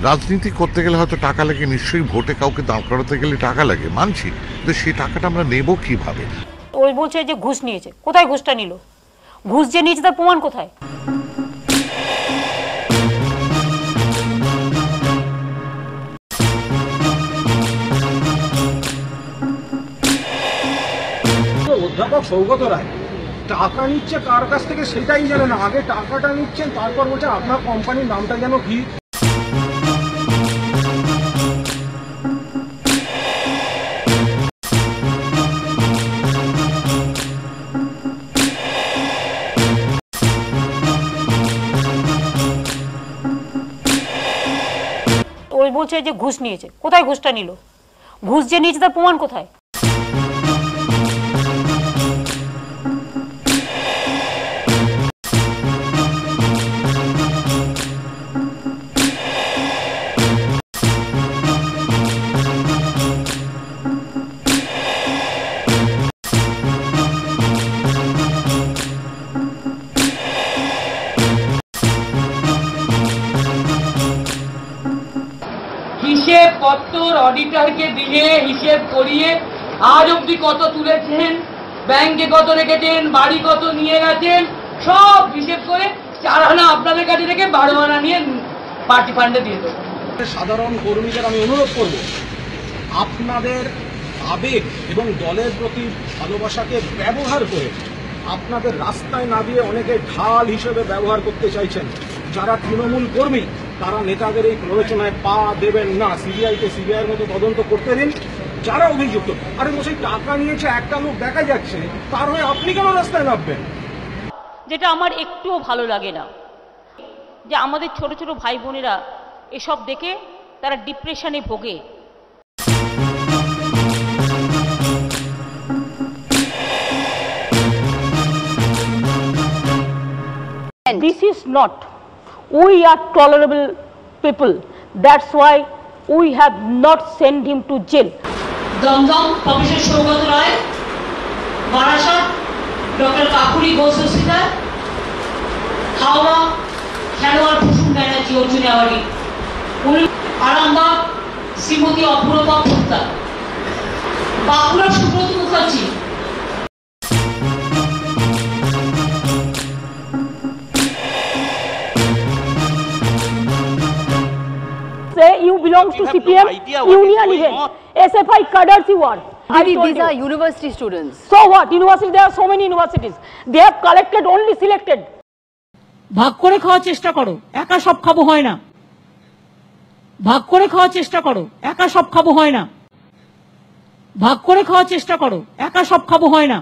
রাজনীতি করতে গেলে হয়তো টাকা লাগে, নিশ্চয়ই ভোটে কাউকে দাঁড় করাতে গেলে টাকা লাগে, মানছি, কিন্তু সেই টাকাটা আমরা নেব কিভাবে? ওই বলছে যে ঘুষ নিয়েছে, কোথায় ঘুষটা নিল? ঘুষ যে নিয়েছে তার প্রমাণ কোথায়? অধ্যাপক সৌগত রায় টাকা নিচ্ছে কার কাছ থেকে সেটাই জানে না, আগে টাকাটা নিচ্ছেন, তারপর বলছেন আপনার কোম্পানির নামটা যেন কি। ওই বলছে যে ঘুষ নিয়েছে, কোথায় ঘুষটা নিল? ঘুষ যে নিয়েছে তার প্রমাণ কোথায়? হিসেব পত্র অডিটরকে দিয়ে হিসেব করিয়ে আজ অব্দি কত তুলেছেন, ব্যাংকে কত রেখেছেন, বাড়ি কত নিয়ে গেছেন, সব হিসেব করে 4 আনা আপনাদের কাছে থেকে 12 আনা নিয়ে পার্টি ফান্ডে দিয়ে দেবো। সাধারণ কর্মীদের আমি অনুরোধ করব, আপনাদের আবেগ এবং দলের প্রতি ভালোবাসাকে ব্যবহার করে আপনাদের রাস্তায় না দিয়ে অনেকে ঢাল হিসেবে ব্যবহার করতে চাইছেন। যারা তৃণমূল কর্মী তারা নেতাদের এই প্ররোচনায় পা দেবেন না। সিবিআইকে সিবিআইয়ের মতো তদন্ত করতে দিন। যারা অভিযুক্ত, আরে মশাই টাকা নিয়েছে একটা লোক দেখা যাচ্ছে, তার হয়ে আপনি কেন রাস্তায় নামবেন? যেটা আমার একটুও ভালো লাগে না, যে আমাদের ছোট ছোট ভাই বোনেরা এসব দেখে তারা ডিপ্রেশনে ভোগে। This is not. We are tolerable people. That's why we have not sent him to jail. Dum Dum professor Saugata Roy, Barasat doctor Kakoli Ghosh, Howrah খেলোয়াড় Kusum Banerjee Arjuna awardee, Arambagh Shrimati Apurba Poddar, Bankura Subrata Mukherjee. Say you belong to CPM union even. SFI cadres you are. These are university students. So what? University, there are so many universities. They have collected only selected. ভাগ করে খাওয়ার চেষ্টা করো, একা সব খাবো হয় না। ভাগ করে খাওয়ার চেষ্টা করো, একা সব খাবো হয় না। ভাগ করে খাওয়ার চেষ্টা করো, একা সব খাবো হয় না।